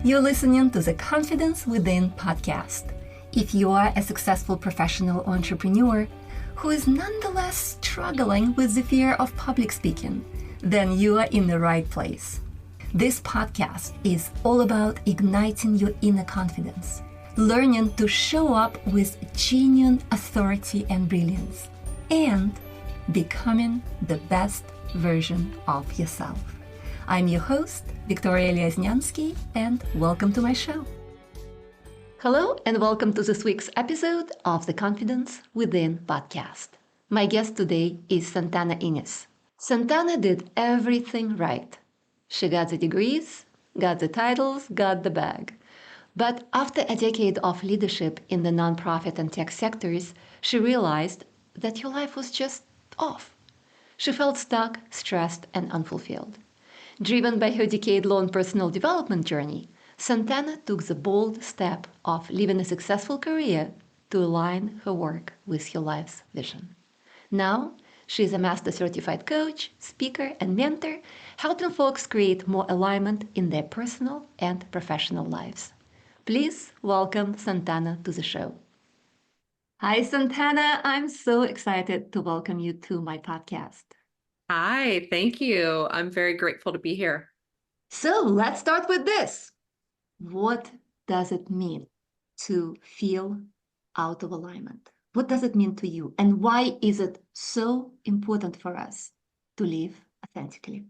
You're listening to the Confidence Within podcast. If you are a successful professional entrepreneur who is nonetheless struggling with the fear of public speaking, then you are in the right place. This podcast is all about igniting your inner confidence, learning to show up with genuine authority and brilliance, and becoming the best version of yourself. I'm your host, Victoria Lesnyansky, and welcome to my show. Hello, and welcome to this week's episode of the Confidence Within podcast. My guest today is Santana Inniss. Santana did everything right. She got the degrees, got the titles, got the bag. But after a decade of leadership in the nonprofit and tech sectors, she realized that her life was just off. She felt stuck, stressed, and unfulfilled. Driven by her decade-long personal development journey, Santana took the bold step of leaving a successful career to align her work with her life's vision. Now, she is a master certified coach, speaker, and mentor, helping folks create more alignment in their personal and professional lives. Please welcome Santana to the show. Hi, Santana. I'm so excited to welcome you to my podcast. Hi, thank you. I'm very grateful to be here. So let's start with this. What does it mean to feel out of alignment? What does it mean to you? And why is it so important for us to live authentically?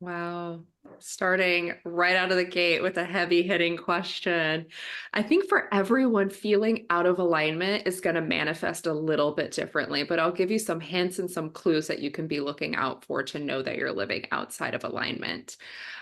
Wow. Starting right out of the gate with a heavy hitting question. I think for everyone, feeling out of alignment is going to manifest a little bit differently, but I'll give you some hints and some clues that you can be looking out for to know that you're living outside of alignment.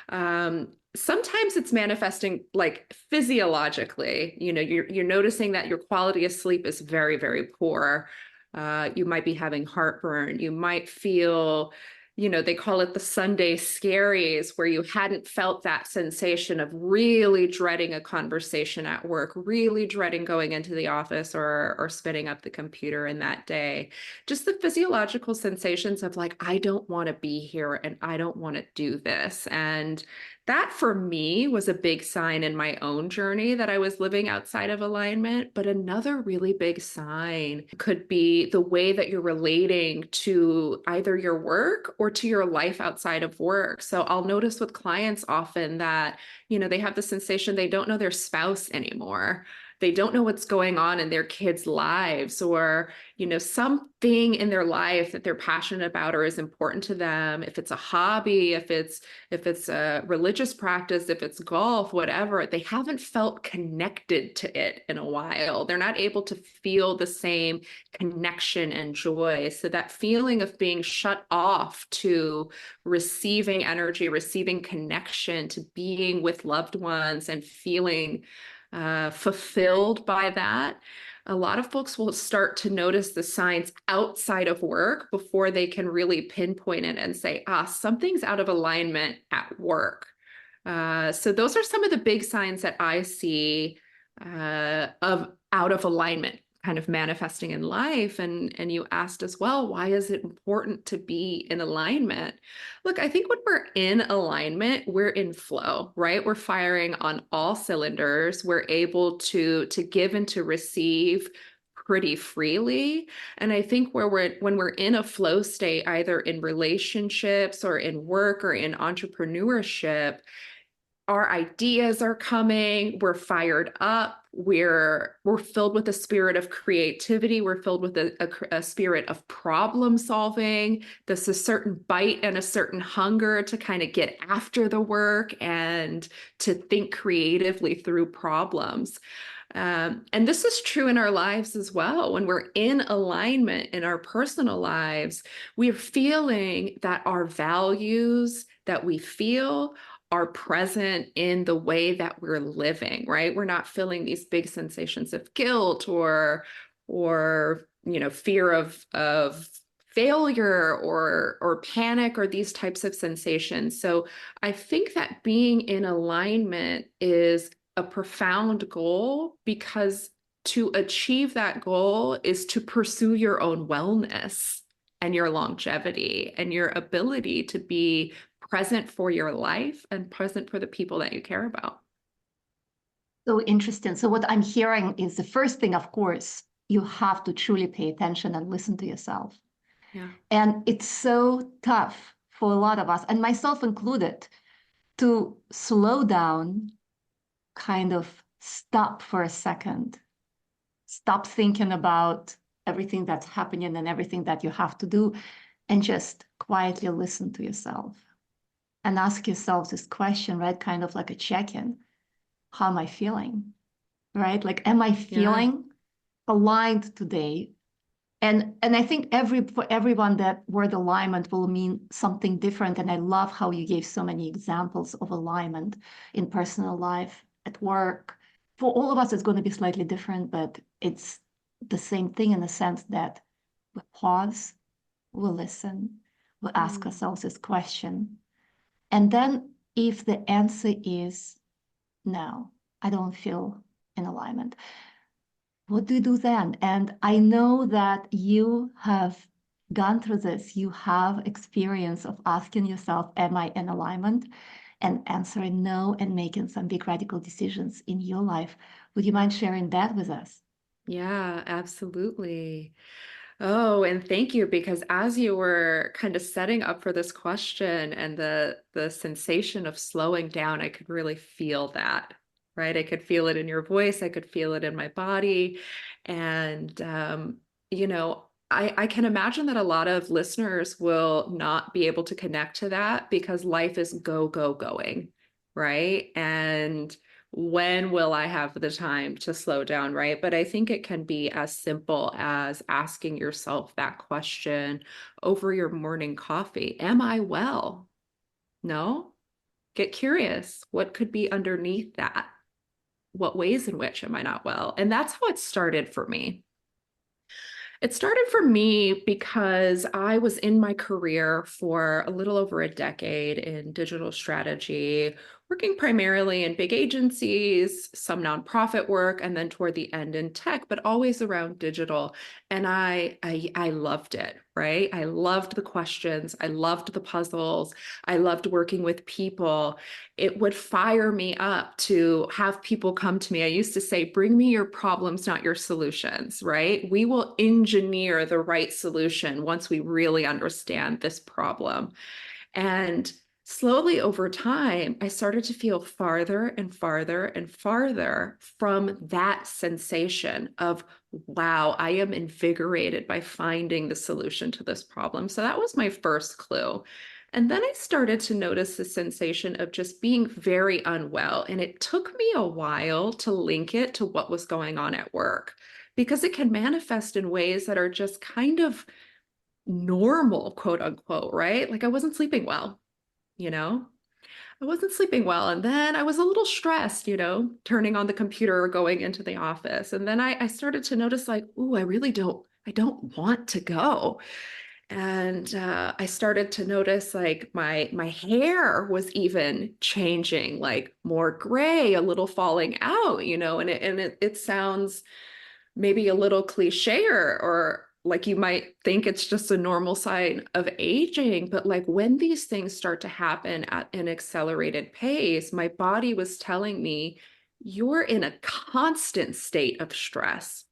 Sometimes it's manifesting like physiologically. You're noticing that your quality of sleep is very, very poor. You might be having heartburn. You might feel, they call it the Sunday scaries, where you hadn't felt that sensation of really dreading a conversation at work, really dreading going into the office or spinning up the computer in that day. Just the physiological sensations of like, I don't want to be here and I don't want to do this. And that for me was a big sign in my own journey that I was living outside of alignment. But another really big sign could be the way that you're relating to either your work or to your life outside of work. So I'll notice with clients often that, they have the sensation they don't know their spouse anymore. They don't know what's going on in their kids' lives, or, something in their life that they're passionate about or is important to them. If it's a hobby, if it's a religious practice, if it's golf, whatever, they haven't felt connected to it in a while. They're not able to feel the same connection and joy. So that feeling of being shut off to receiving energy, receiving connection, to being with loved ones and feeling fulfilled by that. A lot of folks will start to notice the signs outside of work before they can really pinpoint it and say, something's out of alignment at work. So those are some of the big signs that I see of out of alignment kind of manifesting in life. And you asked as well, why is it important to be in alignment? Look, I think when we're in alignment, we're in flow, right? We're firing on all cylinders. We're able to give and to receive pretty freely. And I think when we're in a flow state, either in relationships or in work or in entrepreneurship, our ideas are coming, we're fired up, we're filled with a spirit of creativity, we're filled with a spirit of problem solving. There's a certain bite and a certain hunger to kind of get after the work and to think creatively through problems. And this is true in our lives as well. When we're in alignment in our personal lives, we're feeling that our values that we feel are present in the way that we're living, right? We're not feeling these big sensations of guilt or fear of failure or panic or these types of sensations. So I think that being in alignment is a profound goal, because to achieve that goal is to pursue your own wellness and your longevity and your ability to be present for your life and present for the people that you care about. So interesting. So what I'm hearing is the first thing, of course, you have to truly pay attention and listen to yourself. Yeah. And it's so tough for a lot of us, and myself included, to slow down, kind of stop for a second, stop thinking about everything that's happening and everything that you have to do, and just quietly listen to yourself and ask yourself this question, right? Kind of like a check-in. How am I feeling? Right? Like, am I Yeah. feeling aligned today? And I think for everyone, that word alignment will mean something different. And I love how you gave so many examples of alignment in personal life, at work. For all of us, it's going to be slightly different, but it's the same thing in the sense that we pause, we listen, we ask Mm. ourselves this question. And then if the answer is no, I don't feel in alignment, what do you do then? And I know that you have gone through this. You have experience of asking yourself, am I in alignment? And answering no and making some big radical decisions in your life. Would you Yeah. mind sharing that with us? Yeah, absolutely. Oh, and thank you, because as you were kind of setting up for this question and the sensation of slowing down, I could really feel that, right? I could feel it in your voice, I could feel it in my body. And I can imagine that a lot of listeners will not be able to connect to that because life is go, go, going, right? And when will I have the time to slow down, right? But I think it can be as simple as asking yourself that question over your morning coffee. Am I well? No? Get curious. What could be underneath that? What ways in which am I not well? And that's how it started for me. It started for me because I was in my career for a little over a decade in digital strategy, working primarily in big agencies, some nonprofit work, and then toward the end in tech, but always around digital. And I loved it, right? I loved the questions, I loved the puzzles, I loved working with people. It would fire me up to have people come to me. I used to say, bring me your problems, not your solutions, right? We will engineer the right solution once we really understand this problem. And slowly over time, I started to feel farther and farther and farther from that sensation of, wow, I am invigorated by finding the solution to this problem. So that was my first clue. And then I started to notice the sensation of just being very unwell. And it took me a while to link it to what was going on at work because it can manifest in ways that are just kind of normal, quote unquote, right? Like I wasn't sleeping well, you know? I wasn't sleeping well. And then I was a little stressed, turning on the computer or going into the office. And then I started to notice like, ooh, I don't want to go. And I started to notice like my hair was even changing, like more gray, a little falling out, and it sounds maybe a little cliche or like you might think it's just a normal sign of aging, but like when these things start to happen at an accelerated pace, my body was telling me you're in a constant state of stress.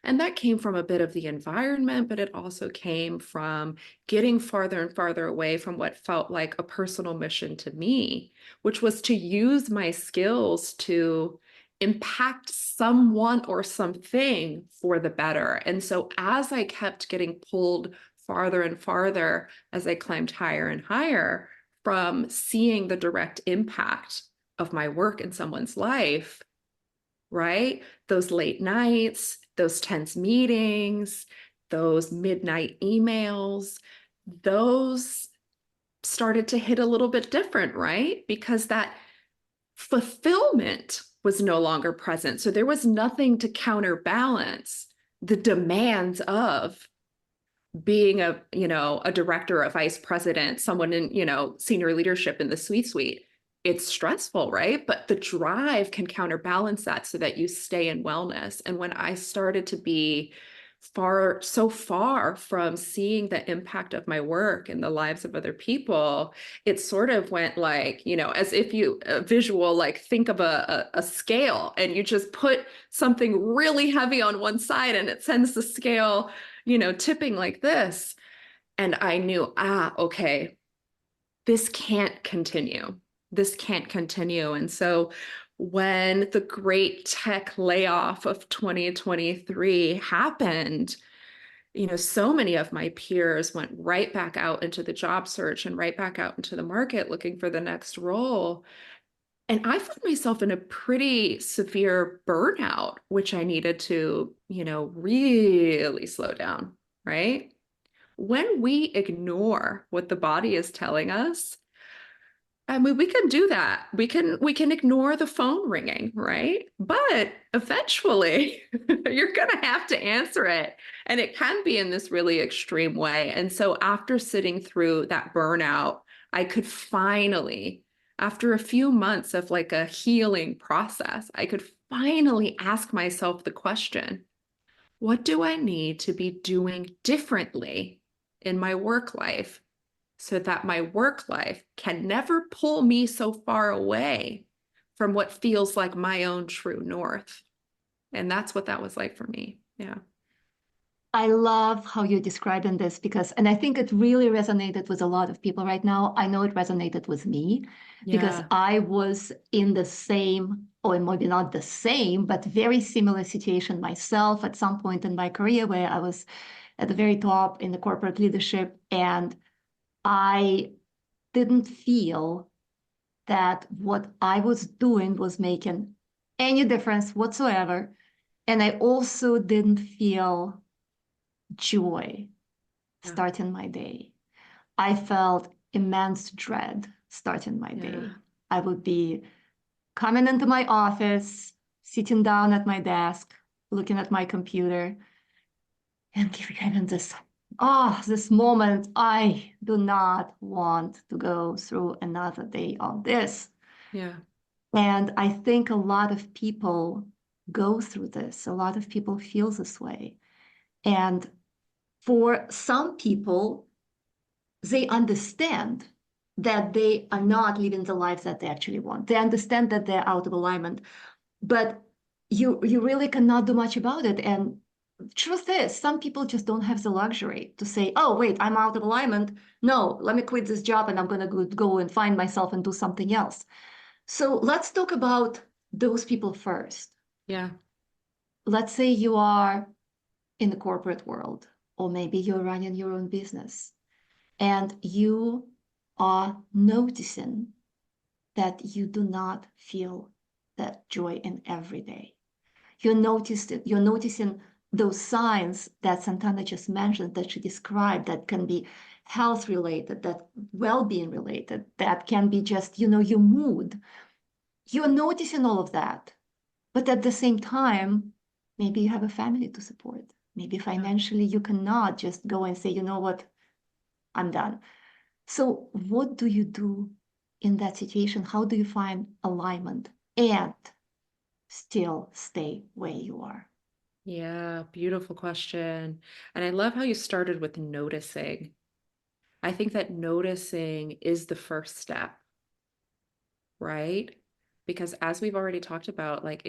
And that came from a bit of the environment, but it also came from getting farther and farther away from what felt like a personal mission to me, which was to use my skills to impact someone or something for the better. And so as I kept getting pulled farther and farther, as I climbed higher and higher from seeing the direct impact of my work in someone's life, right? Those late nights, those tense meetings, those midnight emails, those started to hit a little bit different, right? Because that fulfillment was no longer present. So there was nothing to counterbalance the demands of being a director, a vice president, someone in, senior leadership in the C-suite. It's stressful, right? But the drive can counterbalance that so that you stay in wellness. And when I started to be so far from seeing the impact of my work in the lives of other people, it sort of went like, as if you visual, like think of a scale and you just put something really heavy on one side and it sends the scale, tipping like this. And I knew, okay, this can't continue. This can't continue. And so when the great tech layoff of 2023 happened, so many of my peers went right back out into the job search and right back out into the market looking for the next role. And I found myself in a pretty severe burnout, which I needed to, really slow down, right? When we ignore what the body is telling us, I mean, we can do that. We can ignore the phone ringing, right? But eventually you're going to have to answer it. And it can be in this really extreme way. And so after sitting through that burnout, I could finally, after a few months of like a healing process, I could finally ask myself the question, what do I need to be doing differently in my work life so that my work life can never pull me so far away from what feels like my own true north? And that's what that was like for me. Yeah. I love how you're describing this and I think it really resonated with a lot of people right now. I know it resonated with me because Yeah. I was in the same, or maybe not the same, but very similar situation myself at some point in my career where I was at the very top in the corporate leadership, and I didn't feel that what I was doing was making any difference whatsoever. And I also didn't feel joy Yeah. starting my day. I felt immense dread starting my Yeah. day. I would be coming into my office, sitting down at my desk, looking at my computer, and having this moment. I do not want to go through another day of this. Yeah. And I think a lot of people go through this. A lot of people feel this way. And for some people, they understand that they are not living the life that they actually want. They understand that they're out of alignment, but you really cannot do much about it. And truth is, some people just don't have the luxury to say, oh, wait, I'm out of alignment. No, let me quit this job and I'm going to go and find myself and do something else. So let's talk about those people first. Yeah. Let's say you are in the corporate world, or maybe you're running your own business, and you are noticing that you do not feel that joy in every day. You're noticing those signs that Santana just mentioned, that she described, that can be health related, that well-being related, that can be just, your mood. You're noticing all of that. But at the same time, maybe you have a family to support. Maybe Yeah. financially you cannot just go and say, you know what, I'm done. So what do you do in that situation? How do you find alignment and still stay where you are? Yeah. Beautiful question. And I love how you started with noticing. I think that noticing is the first step, right? Because as we've already talked about, like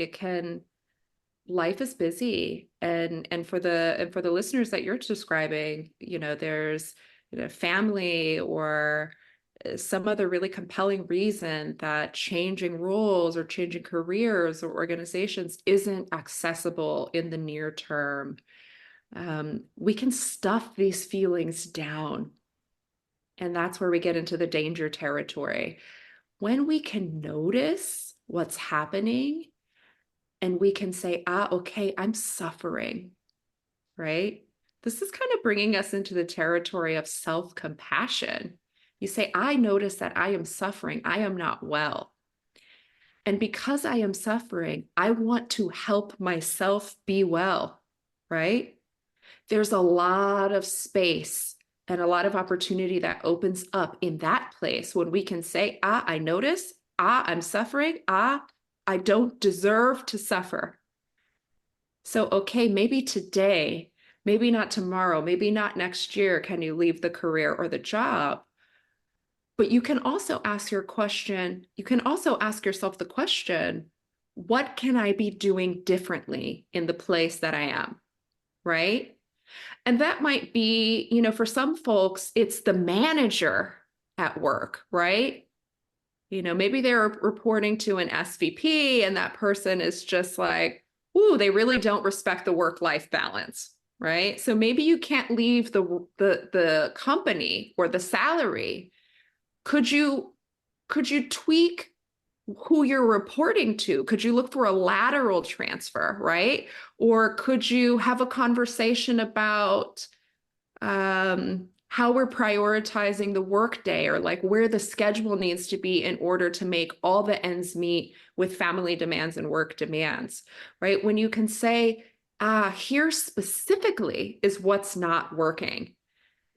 life is busy, and for the listeners that you're describing, there's family or some other really compelling reason that changing roles or changing careers or organizations isn't accessible in the near term. We can stuff these feelings down, and that's where we get into the danger territory. When we can notice what's happening and we can say, okay, I'm suffering, right? This is kind of bringing us into the territory of self-compassion. You say, I notice that I am suffering. I am not well. And because I am suffering, I want to help myself be well, right? There's a lot of space and a lot of opportunity that opens up in that place when we can say, I notice, I'm suffering, I don't deserve to suffer. So, okay, maybe today, Maybe not tomorrow, maybe not next year can you leave the career or the job. But you can also ask yourself the question, what can I be doing differently in the place that I am? Right? And that might be, for some folks, it's the manager at work, right? Maybe they're reporting to an SVP and that person is just like, ooh, they really don't respect the work-life balance, right? So maybe you can't leave the company or the salary. Could you tweak who you're reporting to? Could you look for a lateral transfer, right? Or could you have a conversation about how we're prioritizing the workday, or like where the schedule needs to be in order to make all the ends meet with family demands and work demands, right? When you can say, here specifically is what's not working.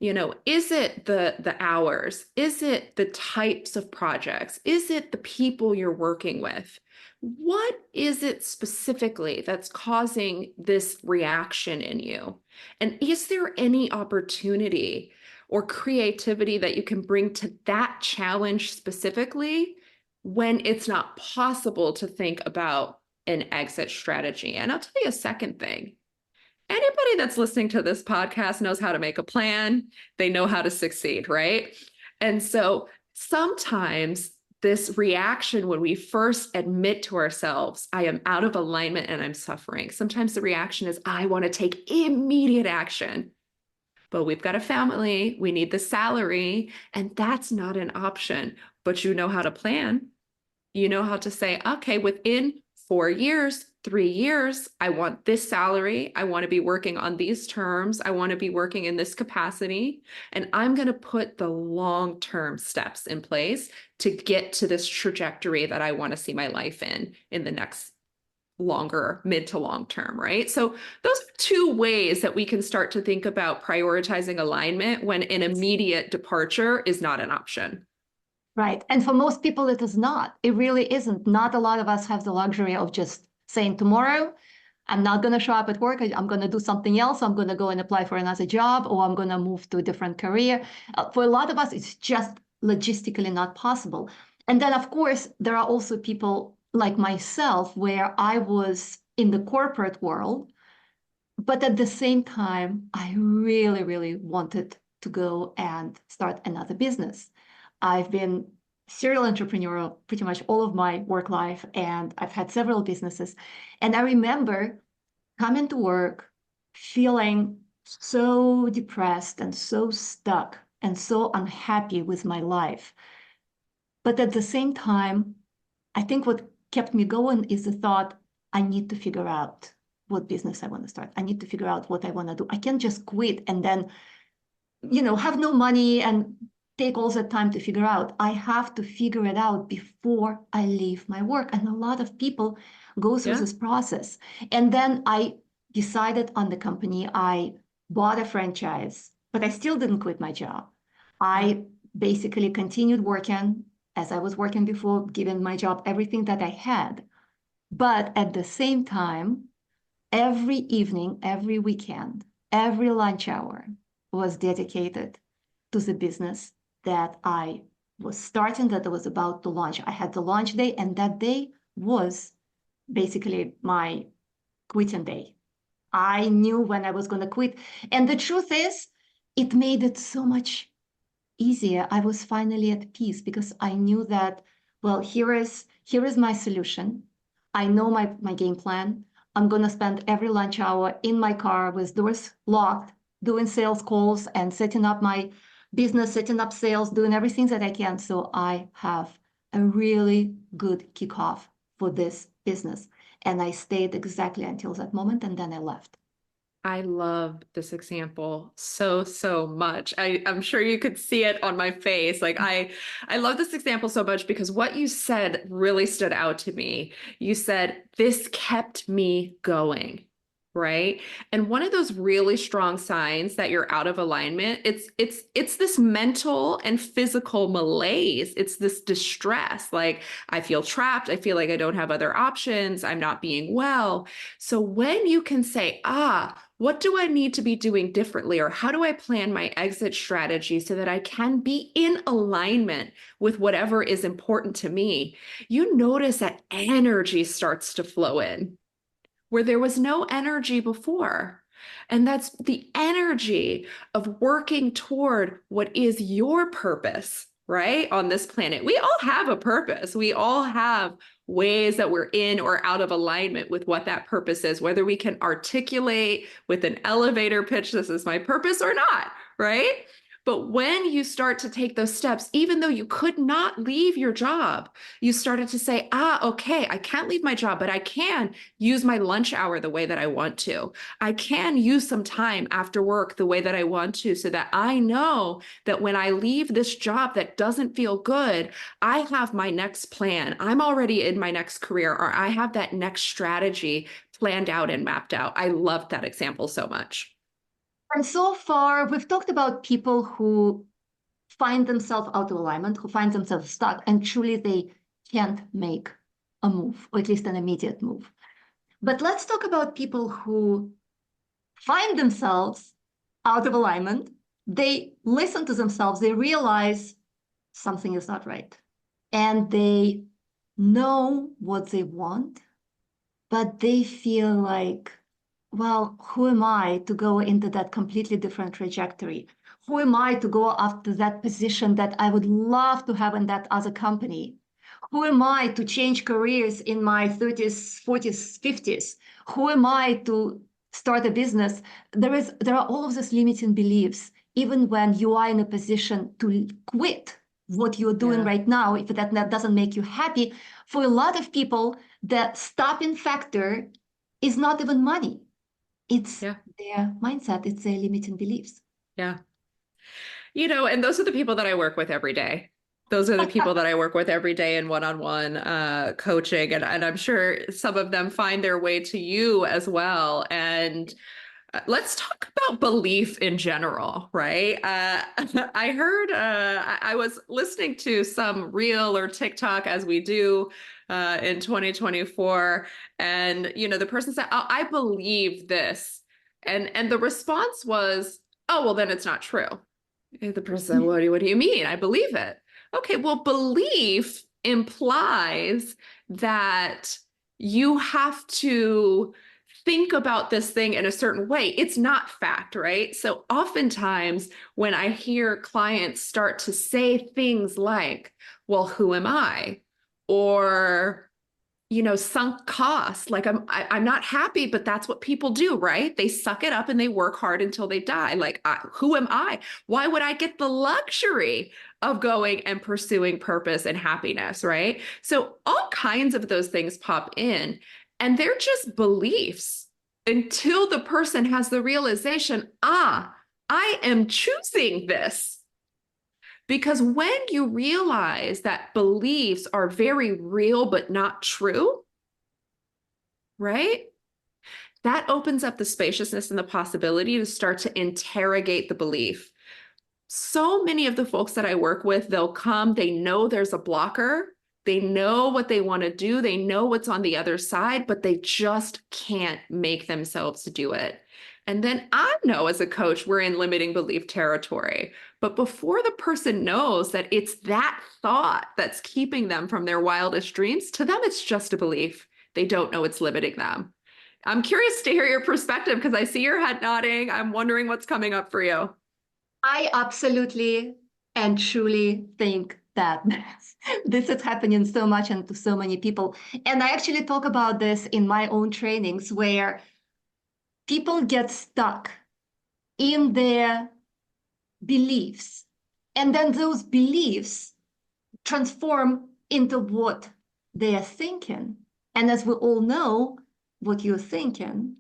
Is it the hours? Is it the types of projects? Is it the people you're working with? What is it specifically that's causing this reaction in you? And is there any opportunity or creativity that you can bring to that challenge specifically when it's not possible to think about an exit strategy? And I'll tell you a second thing. Anybody that's listening to this podcast knows how to make a plan. They know how to succeed, right? And so sometimes this reaction, when we first admit to ourselves, I am out of alignment and I'm suffering, sometimes the reaction is, I want to take immediate action. But we've got a family, we need the salary, and that's not an option. But you know how to plan. You know how to say, okay, within 4 years, 3 years, I want this salary. I want to be working on these terms. I want to be working in this capacity. And I'm going to put the long-term steps in place to get to this trajectory that I want to see my life in the next longer, mid to long term, right? So those are two ways that we can start to think about prioritizing alignment when an immediate departure is not an option. Right. And for most people, it is not. It really isn't. Not a lot of us have the luxury of just saying, tomorrow, I'm not going to show up at work. I'm going to do something else. I'm going to go and apply for another job, or I'm going to move to a different career. For a lot of us, it's just logistically not possible. And then, of course, there are also people like myself where I was in the corporate world, but at the same time, I really, really wanted to go and start another business. I've been serial entrepreneurial pretty much all of my work life, and I've had several businesses. And I remember coming to work feeling so depressed and so stuck and so unhappy with my life. But at the same time, I think what kept me going is the thought, I need to figure out what business I want to start. I need to figure out what I want to do. I can't just quit and then, have no money and take all the time to figure out. I have to figure it out before I leave my work. And a lot of people go through this process. And then I decided on the company. I bought a franchise, but I still didn't quit my job. I basically continued working as I was working before, giving my job everything that I had. But at the same time, every evening, every weekend, every lunch hour was dedicated to the business that I was starting, that I was about to launch. I had the launch day, and that day was basically my quitting day. I knew when I was going to quit. And the truth is, it made it so much easier. I was finally at peace because I knew that, well, here is my solution. I know my game plan. I'm going to spend every lunch hour in my car with doors locked, doing sales calls and setting up my business, setting up sales, doing everything that I can. So I have a really good kickoff for this business. And I stayed exactly until that moment, and then I left. I love this example so, so much. I'm sure you could see it on my face. Like I love this example so much because what you said really stood out to me. You said, this kept me going. right? And one of those really strong signs that you're out of alignment, it's this mental and physical malaise. It's this distress. Like, I feel trapped. I feel like I don't have other options. I'm not being well. So when you can say, what do I need to be doing differently? Or how do I plan my exit strategy so that I can be in alignment with whatever is important to me? You notice that energy starts to flow in where there was no energy before. And that's the energy of working toward what is your purpose, right? On this planet. We all have a purpose. We all have ways that we're in or out of alignment with what that purpose is, whether we can articulate with an elevator pitch, this is my purpose or not, right? But when you start to take those steps, even though you could not leave your job, you started to say, okay, I can't leave my job, but I can use my lunch hour the way that I want to. I can use some time after work the way that I want to, so that I know that when I leave this job that doesn't feel good, I have my next plan. I'm already in my next career, or I have that next strategy planned out and mapped out. I love that example so much. And so far, we've talked about people who find themselves out of alignment, who find themselves stuck, and truly they can't make a move, or at least an immediate move. But let's talk about people who find themselves out of alignment. They listen to themselves, they realize something is not right, and they know what they want, but they feel like, well, who am I to go into that completely different trajectory? Who am I to go after that position that I would love to have in that other company? Who am I to change careers in my 30s, 40s, 50s? Who am I to start a business? There are all of these limiting beliefs, even when you are in a position to quit what you're doing Yeah. right now, if that doesn't make you happy. For a lot of people, the stopping factor is not even money. It's Yeah. their mindset, it's their limiting beliefs. Yeah. And those are the people that I work with every day. Those are the people that I work with every day in one-on-one coaching. And I'm sure some of them find their way to you as well. And let's talk about belief in general, right? I heard, I was listening to some reel or TikTok, as we do in 2024. And, the person said, oh, I believe this. And the response was, oh, well, then it's not true. And the person said, what do you mean? I believe it. Okay, well, belief implies that you have to think about this thing in a certain way. It's not fact, right? So oftentimes when I hear clients start to say things like, well, who am I? Or, sunk cost. Like I'm not happy, but that's what people do, right? They suck it up and they work hard until they die. Like, who am I? Why would I get the luxury of going and pursuing purpose and happiness, right? So all kinds of those things pop in, and they're just beliefs until the person has the realization, I am choosing this. Because when you realize that beliefs are very real but not true, right? That opens up the spaciousness and the possibility to start to interrogate the belief. So many of the folks that I work with, they'll come, they know there's a blocker, they know what they want to do, they know what's on the other side, but they just can't make themselves do it. And then I know as a coach, we're in limiting belief territory. But before the person knows that it's that thought that's keeping them from their wildest dreams, to them, it's just a belief. They don't know it's limiting them. I'm curious to hear your perspective because I see your head nodding. I'm wondering what's coming up for you. I absolutely and truly think that this is happening so much and to so many people. And I actually talk about this in my own trainings where people get stuck in their beliefs. And then those beliefs transform into what they are thinking. And as we all know, what you're thinking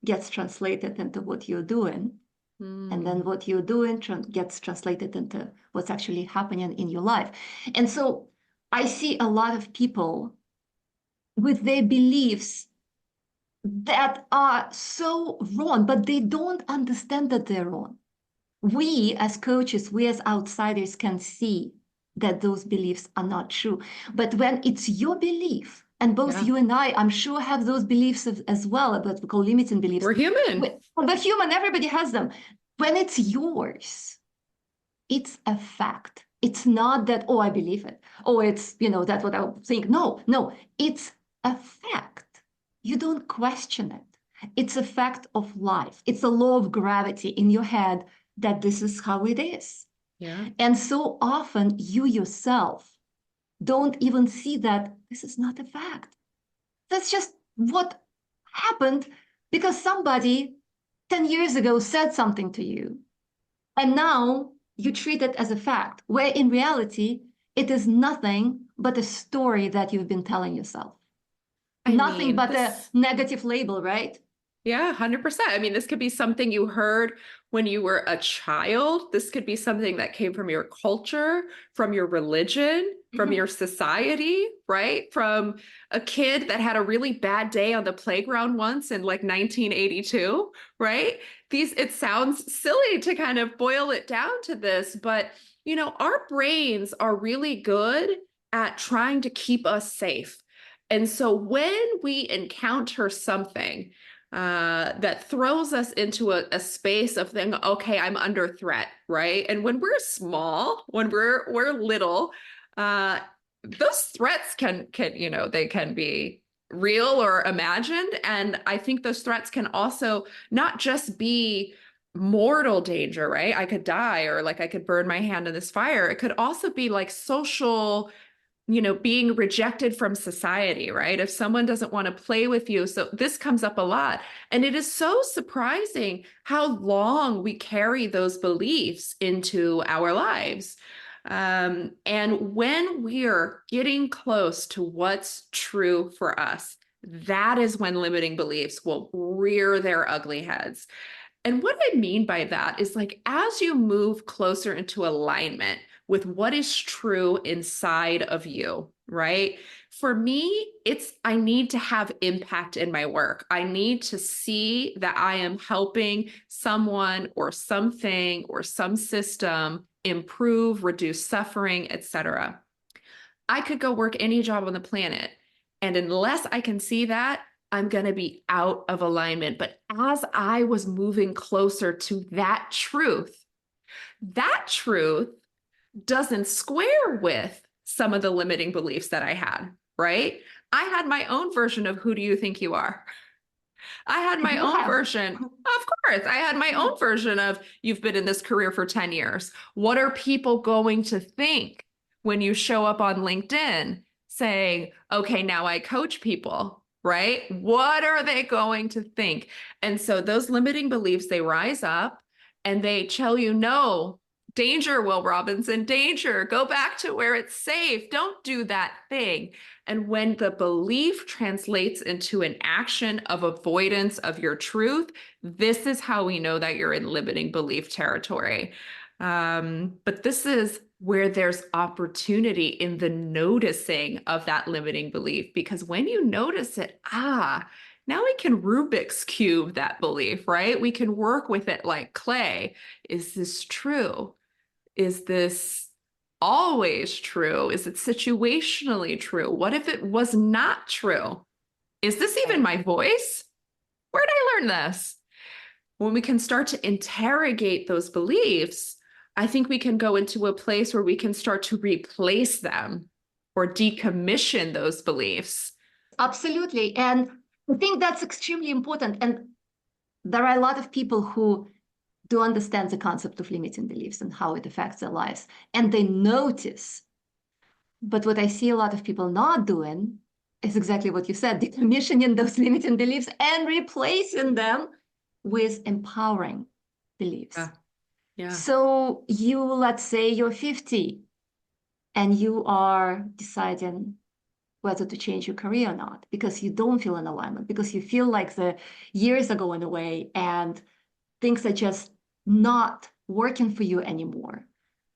gets translated into what you're doing. And then what you're doing gets translated into what's actually happening in your life. And so I see a lot of people with their beliefs that are so wrong, but they don't understand that they're wrong. We as coaches, we as outsiders can see that those beliefs are not true. But when it's your belief, and both Yeah. you and I'm sure, have those beliefs as well, what we call limiting beliefs. We're human. We're human, everybody has them. When it's yours, it's a fact. It's not that, oh, I believe it. Oh, it's, that's what I think. No, no, it's a fact. You don't question it. It's a fact of life. It's a law of gravity in your head that this is how it is. Yeah. And so often you yourself don't even see that this is not a fact. That's just what happened because somebody 10 years ago said something to you. And now you treat it as a fact, where in reality, it is nothing but a story that you've been telling yourself. I Nothing mean, but a this, negative label, right? yeah, 100%. I mean, this could be something you heard when you were a child. This could be something that came from your culture, from your religion, from your society, right? From a kid that had a really bad day on the playground once in like 1982, right? It sounds silly to kind of boil it down to this, but our brains are really good at trying to keep us safe. And so when we encounter something that throws us into a space of thinking, okay, I'm under threat, right? And when we're small, when we're little, uh, those threats can they can be real or imagined. And I think those threats can also not just be mortal danger, right? I could die, or like I could burn my hand in this fire. It could also be like social, being rejected from society, right? If someone doesn't want to play with you. So this comes up a lot. And it is so surprising how long we carry those beliefs into our lives. And when we are getting close to what's true for us, that is when limiting beliefs will rear their ugly heads. And what I mean by that is, like, as you move closer into alignment with what is true inside of you, right? For me, I need to have impact in my work. I need to see that I am helping someone or something or some system improve, reduce suffering, etc. I could go work any job on the planet. And unless I can see that, I'm going to be out of alignment. But as I was moving closer to that truth doesn't square with some of the limiting beliefs that I had, right? I had my own version of who do you think you are? I had my You own have. version. Of course, I had my own version of you've been in this career for 10 years. What are people going to think when you show up on LinkedIn saying, okay, now I coach people, right? What are they going to think? And so those limiting beliefs, they rise up and they tell you, no, danger, Will Robinson, danger. Go back to where it's safe. Don't do that thing. And when the belief translates into an action of avoidance of your truth, this is how we know that you're in limiting belief territory. But this is where there's opportunity in the noticing of that limiting belief, because when you notice it, now we can Rubik's cube that belief, right? We can work with it like clay. Is this true? Is this always true? Is it situationally true? What if it was not true? Is this even my voice? Where did I learn this? When we can start to interrogate those beliefs, I think we can go into a place where we can start to replace them or decommission those beliefs. Absolutely. And I think that's extremely important. And there are a lot of people who do understand the concept of limiting beliefs and how it affects their lives. And they notice. But what I see a lot of people not doing is exactly what you said, decommissioning those limiting beliefs and replacing them with empowering beliefs. Yeah. Yeah. So let's say you're 50 and you are deciding whether to change your career or not because you don't feel in alignment, because you feel like the years are going away and things are just not working for you anymore.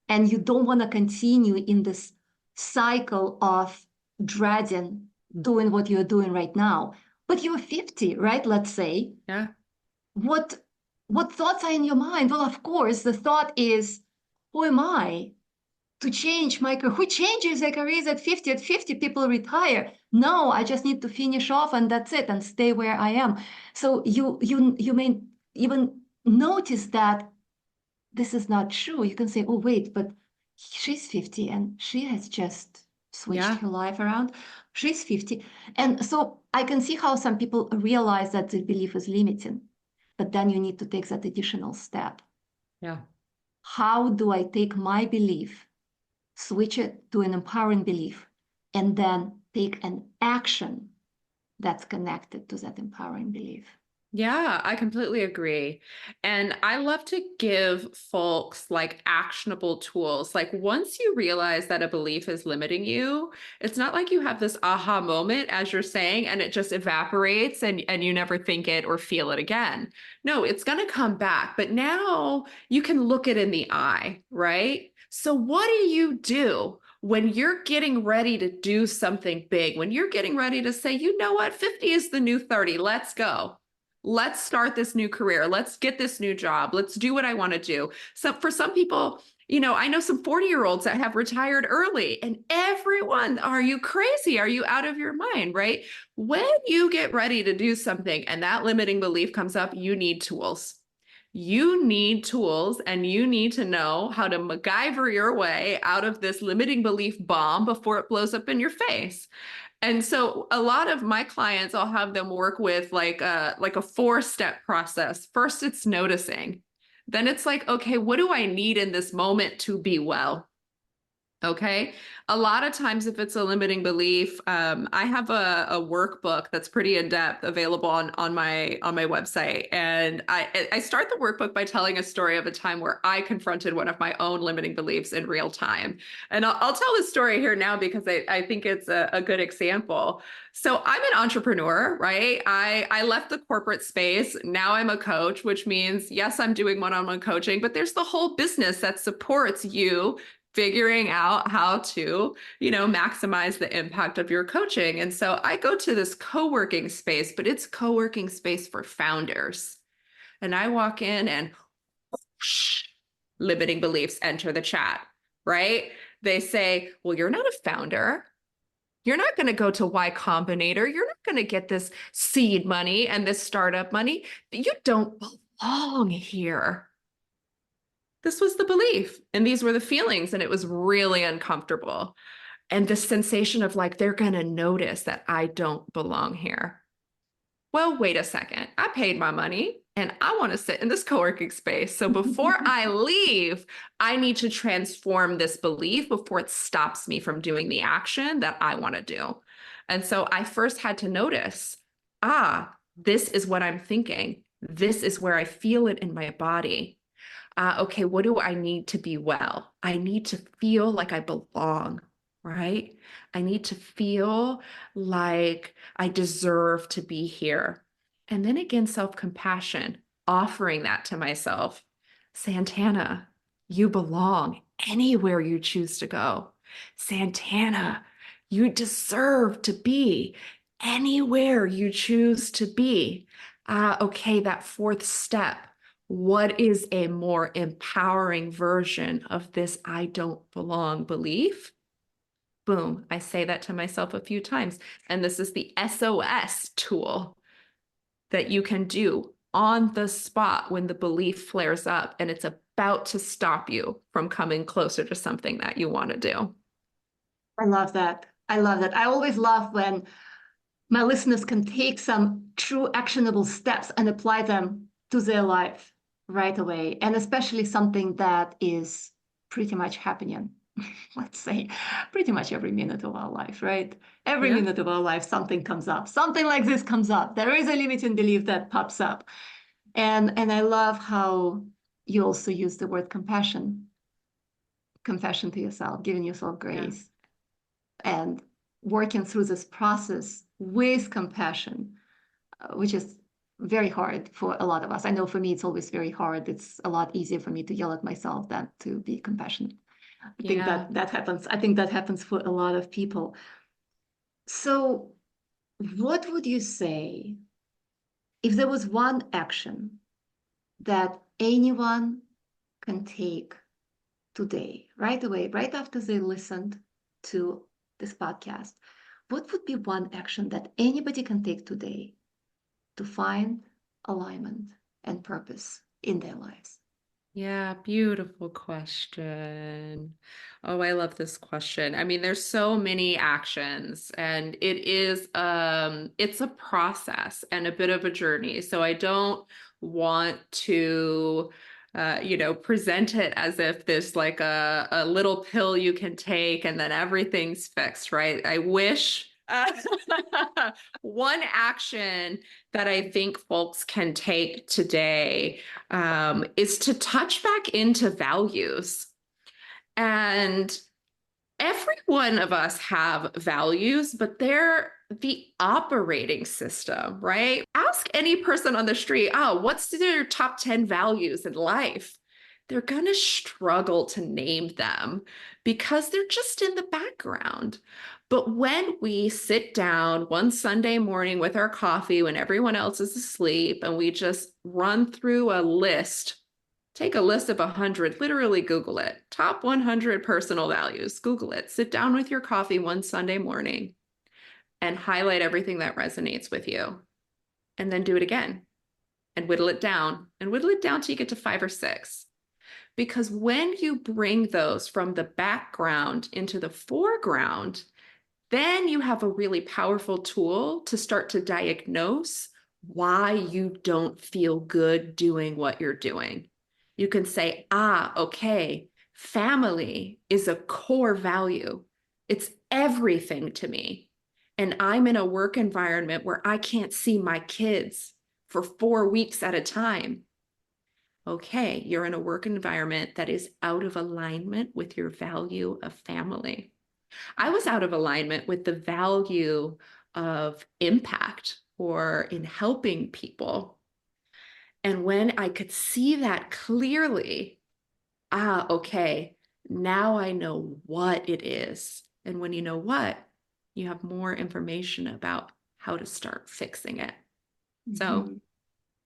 And you don't want to continue in this cycle of dreading doing what you're doing right now. but you're 50, right? Let's say. Yeah. What thoughts are in your mind? Well, of course, the thought is, who am I to change my career? Who changes their careers at 50? At 50, people retire. No, I just need to finish off and that's it, and stay where I am. So you may even notice that this is not true. You can say, oh, wait, but she's 50 and she has just switched Yeah. her life around. She's 50. And so I can see how some people realize that the belief is limiting, but then you need to take that additional step. Yeah. How do I take my belief, switch it to an empowering belief, and then take an action that's connected to that empowering belief? Yeah, I completely agree. And I love to give folks like actionable tools. Like once you realize that a belief is limiting you, it's not like you have this aha moment, as you're saying, and it just evaporates and you never think it or feel it again. No, it's going to come back. But now you can look it in the eye, right? So what do you do when you're getting ready to do something big? When you're getting ready to say, you know what, 50 is the new 30, let's go. Let's start this new career. Let's get this new job. Let's do what I want to do. So for some people, I know some 40-year-olds that have retired early, and everyone, are you crazy? Are you out of your mind? Right? When you get ready to do something and that limiting belief comes up, you need tools. You need tools, and you need to know how to MacGyver your way out of this limiting belief bomb before it blows up in your face. And so a lot of my clients, I'll have them work with like a 4-step process. First, it's noticing. Then it's like, okay, what do I need in this moment to be well? Okay. A lot of times, if it's a limiting belief, I have a workbook that's pretty in depth available on my website. And I start the workbook by telling a story of a time where I confronted one of my own limiting beliefs in real time. And I'll tell this story here now because I think it's a good example. So I'm an entrepreneur, right? I left the corporate space. Now I'm a coach, which means, yes, I'm doing one-on-one coaching, but there's the whole business that supports you figuring out how to, maximize the impact of your coaching. And so I go to this co-working space, but it's co-working space for founders. And I walk in and whoosh, limiting beliefs enter the chat, right? They say, well, you're not a founder. You're not going to go to Y Combinator. You're not going to get this seed money and this startup money. You don't belong here. This was the belief, and these were the feelings, and it was really uncomfortable. And the sensation of like, they're going to notice that I don't belong here. Well, wait a second. I paid my money and I want to sit in this co-working space. So before I leave, I need to transform this belief before it stops me from doing the action that I want to do. And so I first had to notice, this is what I'm thinking. This is where I feel it in my body. Okay, what do I need to be well? I need to feel like I belong, right? I need to feel like I deserve to be here. And then again, self-compassion, offering that to myself. Santana, you belong anywhere you choose to go. Santana, you deserve to be anywhere you choose to be. Okay, that 4th step. What is a more empowering version of this I don't belong belief? Boom, I say that to myself a few times. And this is the SOS tool that you can do on the spot when the belief flares up and it's about to stop you from coming closer to something that you want to do. I love that. I love that. I always love when my listeners can take some true actionable steps and apply them to their life right away. And especially something that is pretty much happening, let's say, pretty much every minute of our life, right? Every Yeah. minute of our life, something comes up. Something like this comes up. There is a limiting belief that pops up. And I love how you also use the word compassion to yourself, giving yourself grace, and working through this process with compassion, which is very hard for a lot of us. I know for me, it's always very hard. It's a lot easier for me to yell at myself than to be compassionate. I think that happens. I think that happens for a lot of people. So what would you say if there was one action that anyone can take today, right away, right after they listened to this podcast? What would be one action that anybody can take today to find alignment and purpose in their lives? Yeah, beautiful question. Oh, I love this question. I mean, there's so many actions and it's a process and a bit of a journey. So I don't want to present it as if there's like a little pill you can take and then everything's fixed, right? I wish one action that I think folks can take today is to touch back into values. And every one of us have values, but they're the operating system, right? Ask any person on the street, oh, what's their top 10 values in life? They're going to struggle to name them because they're just in the background. But when we sit down one Sunday morning with our coffee when everyone else is asleep and we just run through a list, take a list of 100, literally Google it, top 100 personal values, Google it, sit down with your coffee one Sunday morning and highlight everything that resonates with you. And then do it again and whittle it down till you get to 5 or 6. Because when you bring those from the background into the foreground, then you have a really powerful tool to start to diagnose why you don't feel good doing what you're doing. You can say, okay, family is a core value. It's everything to me. And I'm in a work environment where I can't see my kids for 4 weeks at a time. Okay, you're in a work environment that is out of alignment with your value of family. I was out of alignment with the value of impact or in helping people. And when I could see that clearly, okay, now I know what it is. And when you know what, you have more information about how to start fixing it. So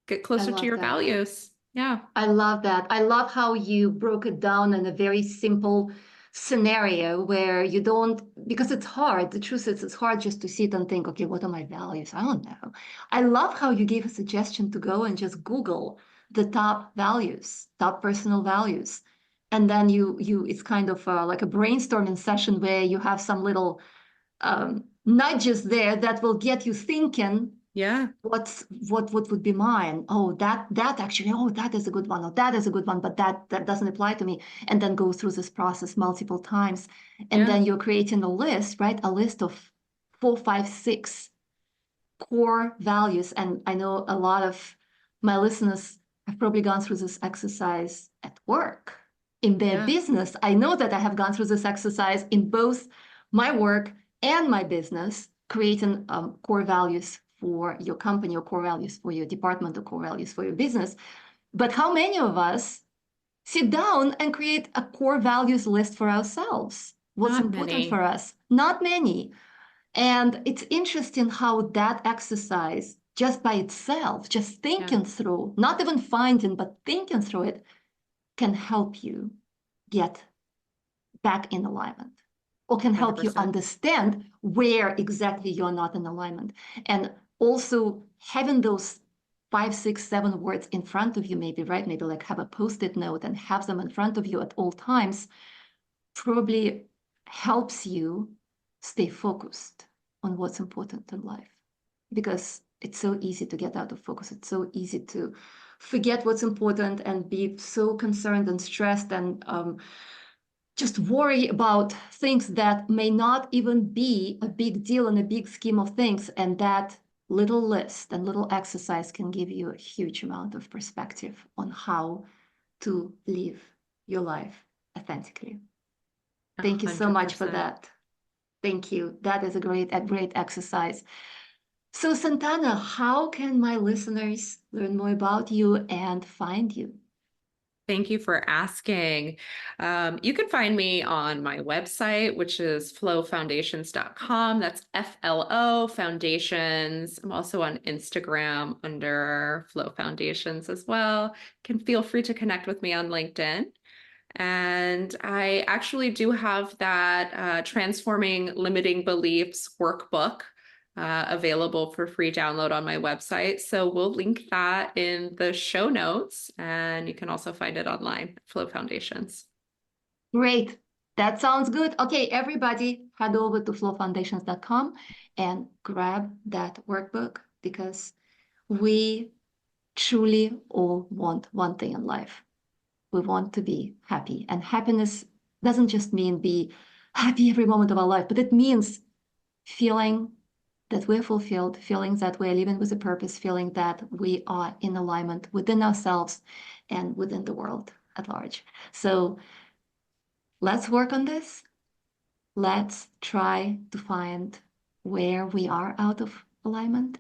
get I closer to love your that. values. Yeah. I love that. I love how you broke it down in a very simple scenario where you don't, because it's hard. The truth is, it's hard just to sit and think, okay, what are my values? I don't know. I love how you gave a suggestion to go and just Google the top values, top personal values. And then it's kind of like a brainstorming session where you have some little nudges there that will get you thinking Yeah. what would be mine. Oh, that actually, oh, that is a good one. Oh, that is a good one, but that doesn't apply to me. And then go through this process multiple times. And Yeah. then you're creating a list, right? A list of 4, 5, 6 core values. And I know a lot of my listeners have probably gone through this exercise at work, in their Yeah. business. I know that I have gone through this exercise in both my work and my business, creating core values for your company or core values for your department or core values for your business. But how many of us sit down and create a core values list for ourselves? What's Not important for many. us? Not many. And it's interesting how that exercise, just by itself, just Yeah. thinking through, not even finding, but thinking through it, can help you get back in alignment or can help you 100%. understand where exactly you're not in alignment. And also having those 5, 6, 7 words in front of you, maybe, right? Maybe like have a post-it note and have them in front of you at all times, probably helps you stay focused on what's important in life, because it's so easy to get out of focus. It's so easy to forget what's important and be so concerned and stressed and just worry about things that may not even be a big deal in a big scheme of things. And that little list and little exercise can give you a huge amount of perspective on how to live your life authentically. Thank you so much for 100%. that. Thank you. That is a great exercise. So, Santana, how can my listeners learn more about you and find you? Thank you for asking. You can find me on my website, which is flowfoundations.com. That's FLO Foundations. I'm also on Instagram under Flow Foundations as well. Can feel free to connect with me on LinkedIn. And I actually do have that Transforming Limiting Beliefs workbook available for free download on my website. So we'll link that in the show notes, and you can also find it online, Flow Foundations. Great. That sounds good. Okay, everybody, head over to flowfoundations.com and grab that workbook, because we truly all want one thing in life. We want to be happy. And happiness doesn't just mean be happy every moment of our life, but it means feeling that we're fulfilled, feeling that we're living with a purpose, feeling that we are in alignment within ourselves and within the world at large. So let's work on this. Let's try to find where we are out of alignment,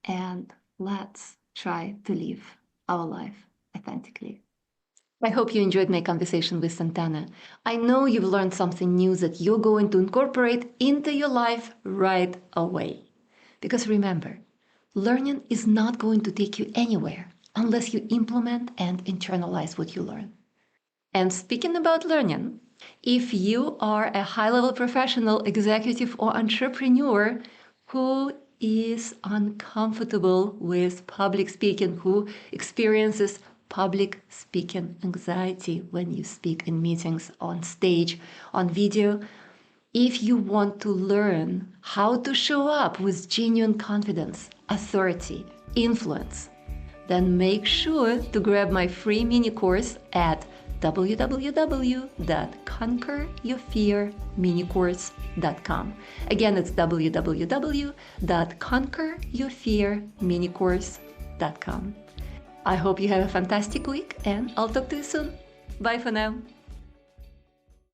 and let's try to live our life authentically. I hope you enjoyed my conversation with Santana. I know you've learned something new that you're going to incorporate into your life right away. Because remember, learning is not going to take you anywhere unless you implement and internalize what you learn. And speaking about learning, if you are a high-level professional, executive, or entrepreneur who is uncomfortable with public speaking, who experiences public speaking anxiety when you speak in meetings, on stage, on video, if you want to learn how to show up with genuine confidence, authority, influence, then make sure to grab my free mini course at www.conqueryourfearminicourse.com. Again, it's www.conqueryourfearminicourse.com. I hope you have a fantastic week, and I'll talk to you soon. Bye for now.